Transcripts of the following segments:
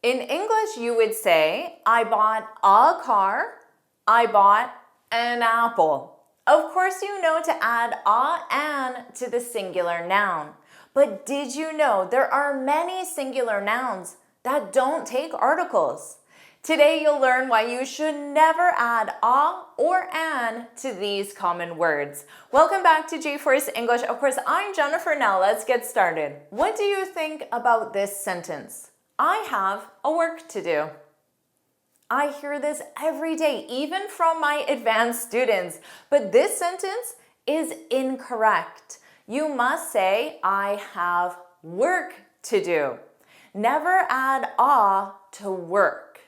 In English, you would say, I bought a car, I bought an apple. Of course, you know to add an to the singular noun. But did you know there are many singular nouns that don't take articles? Today, you'll learn why you should never add a or an to these common words. Welcome back to JForrest English. Of course, I'm Jennifer. Now let's get started. What do you think about this sentence? I have a work to do. I hear this every day, even from my advanced students. But this sentence is incorrect. You must say, I have work to do. Never add a to work.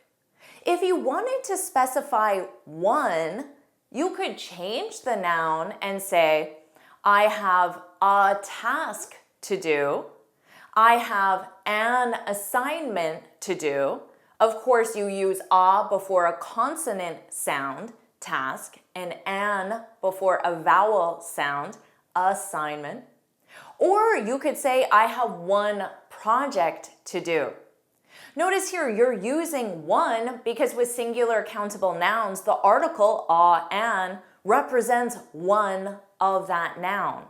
If you wanted to specify one, you could change the noun and say, I have a task to do. I have an assignment to do. Of course, you use a before a consonant sound, task, and an before a vowel sound, assignment. Or you could say, I have one project to do. Notice here, you're using one because with singular countable nouns, the article an represents one of that noun.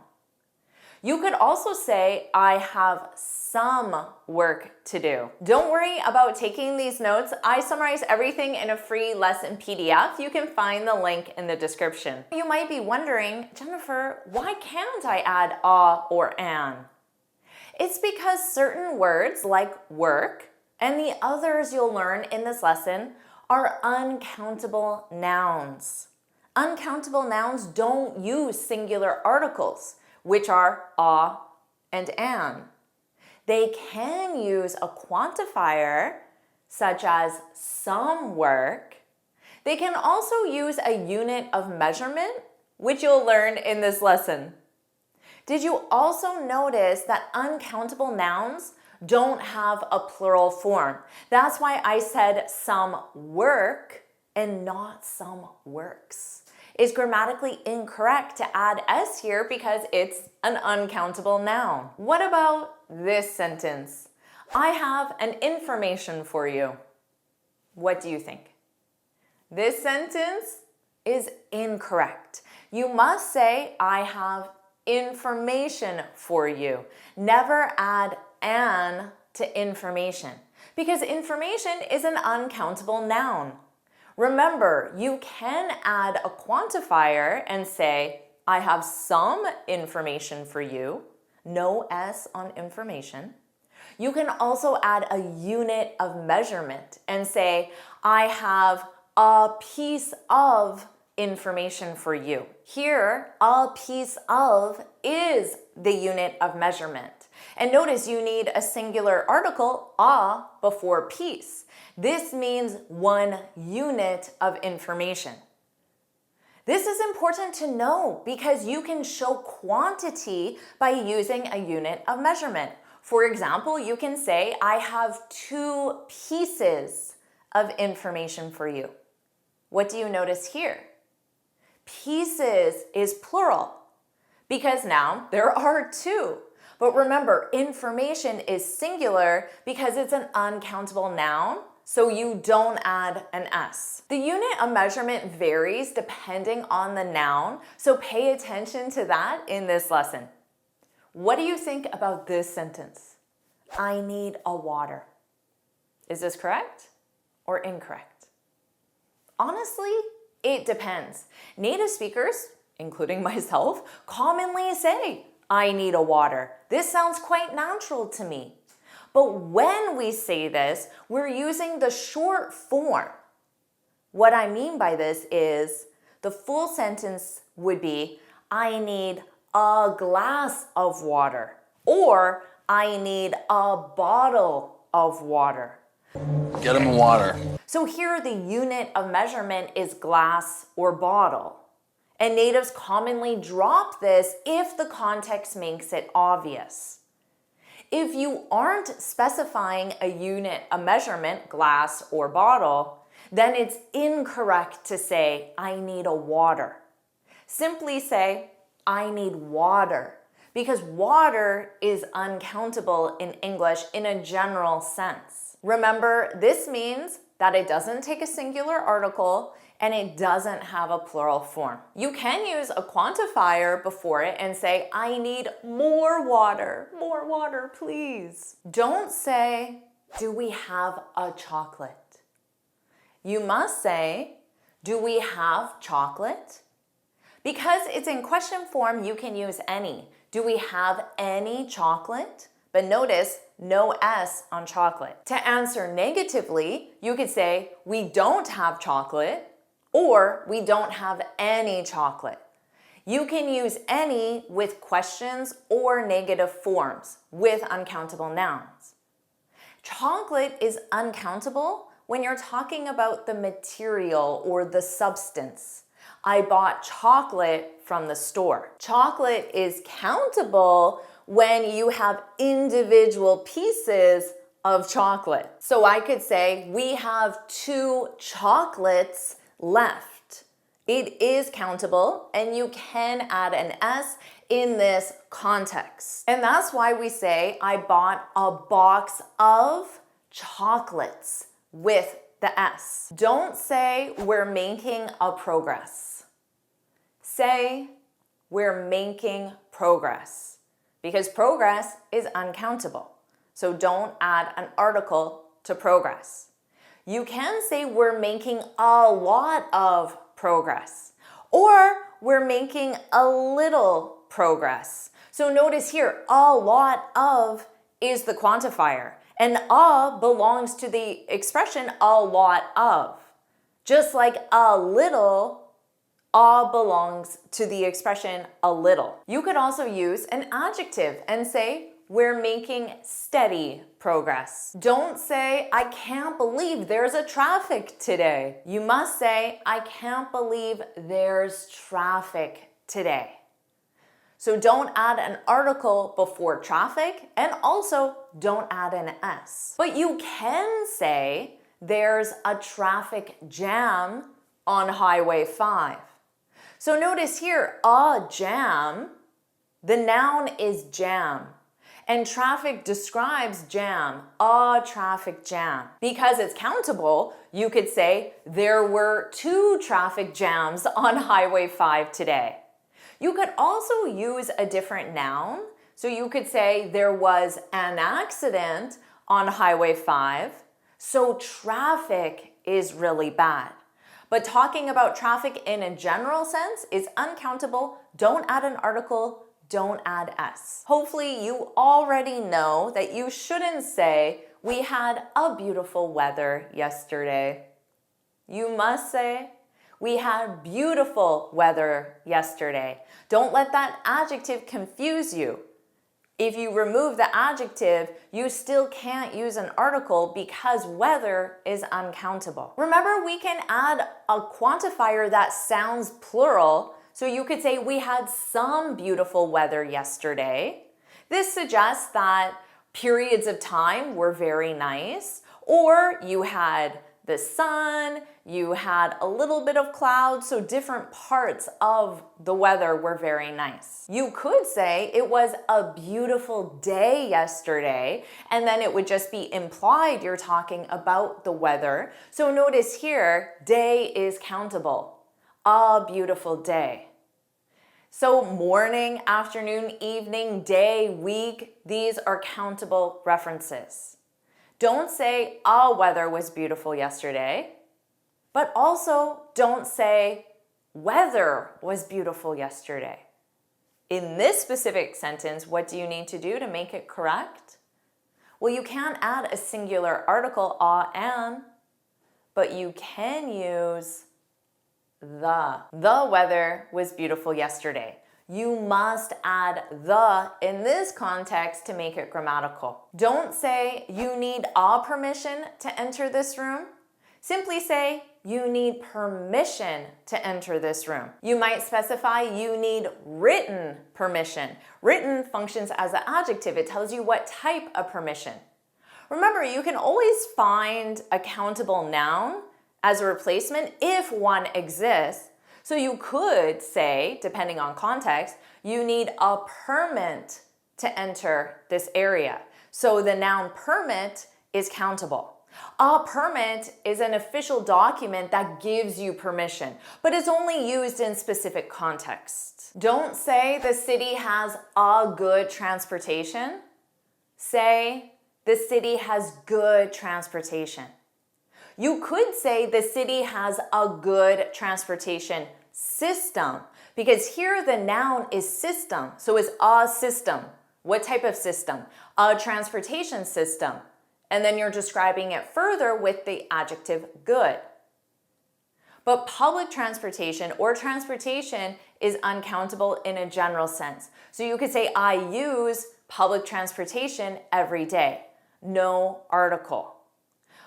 You could also say, I have some work to do. Don't worry about taking these notes. I summarize everything in a free lesson PDF. You can find the link in the description. You might be wondering, Jennifer, why can't I add a or an? It's because certain words like work and the others you'll learn in this lesson are uncountable nouns. Uncountable nouns don't use singular articles, which are a and an. They can use a quantifier, such as some work. They can also use a unit of measurement, which you'll learn in this lesson. Did you also notice that uncountable nouns don't have a plural form? That's why I said some work and not some works. It's grammatically incorrect to add s here because it's an uncountable noun. What about this sentence? I have an information for you. What do you think? This sentence is incorrect. You must say, I have information for you. Never add an to information because information is an uncountable noun. Remember, you can add a quantifier and say, I have some information for you. No S on information. You can also add a unit of measurement and say, I have a piece of information for you. Here, a piece of is the unit of measurement. And notice you need a singular article, a, before piece. This means one unit of information. This is important to know because you can show quantity by using a unit of measurement. For example, you can say, I have 2 pieces of information for you. What do you notice here? Pieces is plural because now there are 2. But remember, information is singular because it's an uncountable noun, so you don't add an S. The unit of measurement varies depending on the noun, so pay attention to that in this lesson. What do you think about this sentence? I need a water. Is this correct or incorrect? Honestly, it depends. Native speakers, including myself, commonly say, I need a water. This sounds quite natural to me. But when we say this, we're using the short form. What I mean by this is the full sentence would be, I need a glass of water, or I need a bottle of water. Get him water. So here the unit of measurement is glass or bottle. And natives commonly drop this if the context makes it obvious. If you aren't specifying a unit of measurement, glass or bottle, then it's incorrect to say, I need a water. Simply say, I need water, because water is uncountable in English in a general sense. Remember, this means that it doesn't take a singular article and it doesn't have a plural form. You can use a quantifier before it and say, I need more water, please. Don't say, do we have a chocolate? You must say, do we have chocolate? Because it's in question form, you can use any. Do we have any chocolate? But notice, no S on chocolate. To answer negatively, you could say, we don't have chocolate, or we don't have any chocolate. You can use any with questions or negative forms with uncountable nouns. Chocolate is uncountable when you're talking about the material or the substance. I bought chocolate from the store. Chocolate is countable when you have individual pieces of chocolate. So I could say, we have 2 chocolates left. It is countable and you can add an S in this context. And that's why we say, I bought a box of chocolates with the S. Don't say, we're making a progress. Say, we're making progress, because progress is uncountable. So don't add an article to progress. You can say, we're making a lot of progress, or we're making a little progress. So notice here, a lot of is the quantifier, and a belongs to the expression a lot of. Just like a little, a belongs to the expression a little. You could also use an adjective and say, we're making steady progress. Don't say, I can't believe there's a traffic today. You must say, I can't believe there's traffic today. So don't add an article before traffic, and also don't add an S. But you can say, there's a traffic jam on Highway 5. So notice here, a jam, the noun is jam. And traffic describes jam, a traffic jam. Because it's countable, you could say, there were 2 traffic jams on Highway 5 today. You could also use a different noun. So you could say, there was an accident on Highway 5, so traffic is really bad. But talking about traffic in a general sense is uncountable. Don't add an article, don't add S. Hopefully you already know that you shouldn't say, we had a beautiful weather yesterday. You must say, we had beautiful weather yesterday. Don't let that adjective confuse you. If you remove the adjective, you still can't use an article because weather is uncountable. Remember, we can add a quantifier that sounds plural. So you could say, we had some beautiful weather yesterday. This suggests that periods of time were very nice, or you had the sun, you had a little bit of cloud, so different parts of the weather were very nice. You could say it was a beautiful day yesterday, and then it would just be implied you're talking about the weather. So notice here, day is countable. A beautiful day. So morning, afternoon, evening, day, week, these are countable references. Don't say, weather was beautiful yesterday, but also don't say, weather was beautiful yesterday. In this specific sentence, what do you need to do to make it correct? Well, you can't add a singular article, an, but you can use the. The weather was beautiful yesterday. You must add the in this context to make it grammatical. Don't say you need a permission to enter this room. Simply say you need permission to enter this room. You might specify you need written permission. Written functions as an adjective. It tells you what type of permission. Remember, you can always find a countable noun as a replacement if one exists. So you could say, depending on context, you need a permit to enter this area. So the noun permit is countable. A permit is an official document that gives you permission, but is only used in specific contexts. Don't say the city has a good transportation. Say the city has good transportation. You could say the city has a good transportation system, because here the noun is system, so it's a system. What type of system? A transportation system. And then you're describing it further with the adjective good. But public transportation or transportation is uncountable in a general sense. So you could say, I use public transportation every day. No article.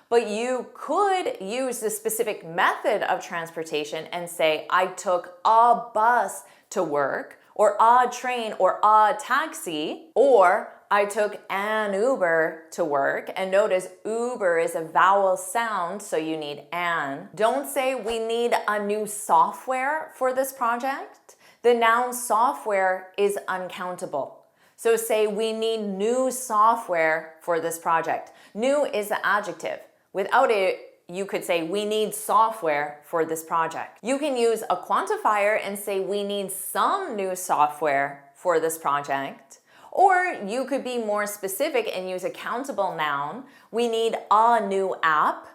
But you could use the specific method of transportation and say, I took a bus to work, or a train, or a taxi, or I took an Uber to work. And notice Uber is a vowel sound, so you need an. Don't say we need a new software for this project. The noun software is uncountable. So say we need new software for this project. New is the adjective. Without it, you could say we need software for this project. You can use a quantifier and say we need some new software for this project. Or you could be more specific and use a countable noun. We need a new app.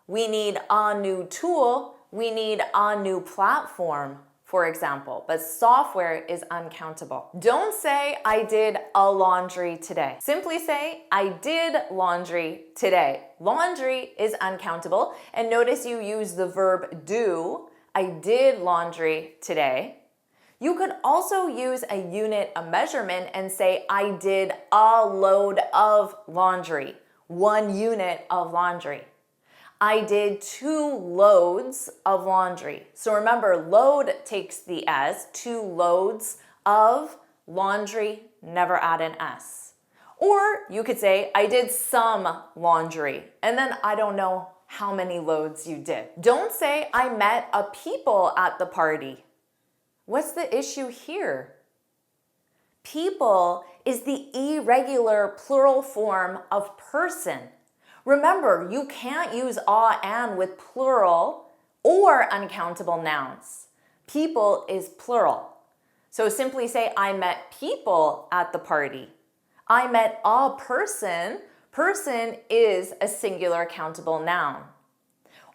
We need a new tool. We need a new platform, for example. But software is uncountable. Don't say I did a laundry today. Simply say I did laundry today. Laundry is uncountable. And notice you use the verb do. I did laundry today. You could also use a unit of measurement and say, I did a load of laundry, 1 unit of laundry. I did 2 loads of laundry. So remember, load takes the S, 2 loads of laundry, never add an S. Or you could say, I did some laundry, and then I don't know how many loads you did. Don't say, I met a people at the party. What's the issue here? People is the irregular plural form of person. Remember, you can't use a and with plural or uncountable nouns. People is plural. So simply say, I met people at the party. I met a person. Person is a singular countable noun.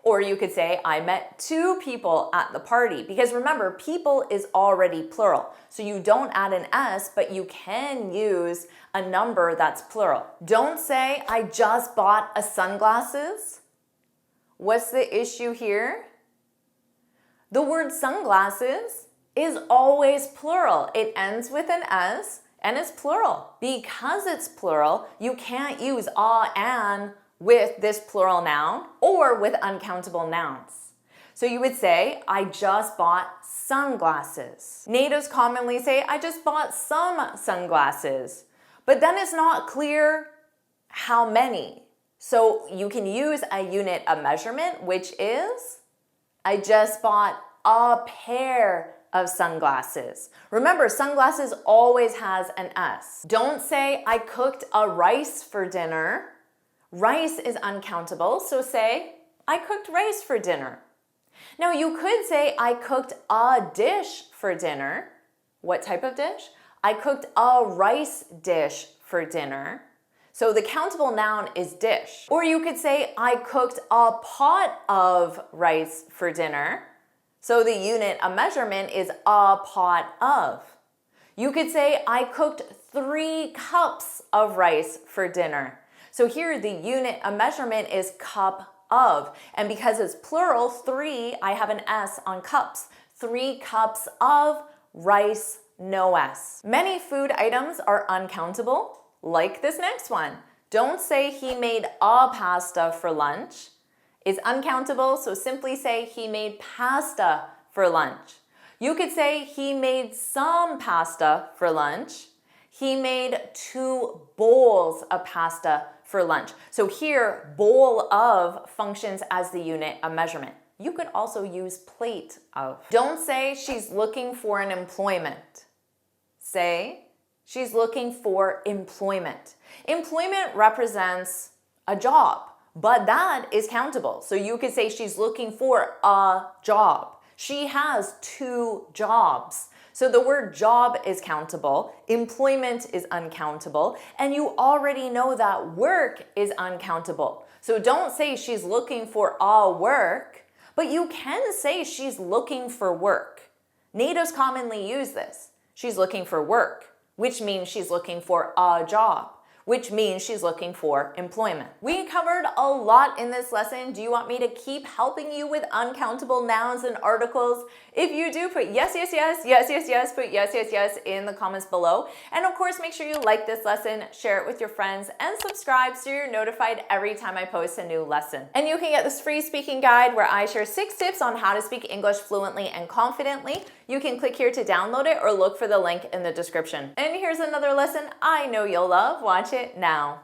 Or you could say, I met 2 people at the party. Because remember, people is already plural. So you don't add an S, but you can use a number that's plural. Don't say, I just bought a sunglasses. What's the issue here? The word sunglasses is always plural. It ends with an S and it's plural. Because it's plural, you can't use a and with this plural noun or with uncountable nouns. So you would say, I just bought sunglasses. Natives commonly say, I just bought some sunglasses. But then it's not clear how many. So you can use a unit of measurement, which is, I just bought a pair of sunglasses. Remember, sunglasses always has an S. Don't say, I cooked a rice for dinner. Rice is uncountable, so say, I cooked rice for dinner. Now you could say, I cooked a dish for dinner. What type of dish? I cooked a rice dish for dinner. So the countable noun is dish. Or you could say, I cooked a pot of rice for dinner. So the unit of measurement is a pot of. You could say, I cooked 3 cups of rice for dinner. So here the unit of measurement is cup of. And because it's plural, 3, I have an S on cups. 3 cups of rice, no S. Many food items are uncountable, like this next one. Don't say he made a pasta for lunch. It's uncountable, so simply say he made pasta for lunch. You could say he made some pasta for lunch. He made 2 bowls of pasta for lunch. So here, bowl of functions as the unit of measurement. You could also use plate of. Don't say she's looking for an employment. Say she's looking for employment. Employment represents a job, but that is countable. So you could say she's looking for a job. She has 2 jobs. So the word job is countable, employment is uncountable, and you already know that work is uncountable. So don't say she's looking for a work, but you can say she's looking for work. Natives commonly use this. She's looking for work, which means she's looking for a job, which means she's looking for employment. We covered a lot in this lesson. Do you want me to keep helping you with uncountable nouns and articles? If you do, put yes, yes, yes, yes, yes, yes, put yes, yes, yes in the comments below. And of course, make sure you like this lesson, share it with your friends, and subscribe so you're notified every time I post a new lesson. And you can get this free speaking guide where I share 6 tips on how to speak English fluently and confidently. You can click here to download it or look for the link in the description. And here's another lesson I know you'll love. Watch it now.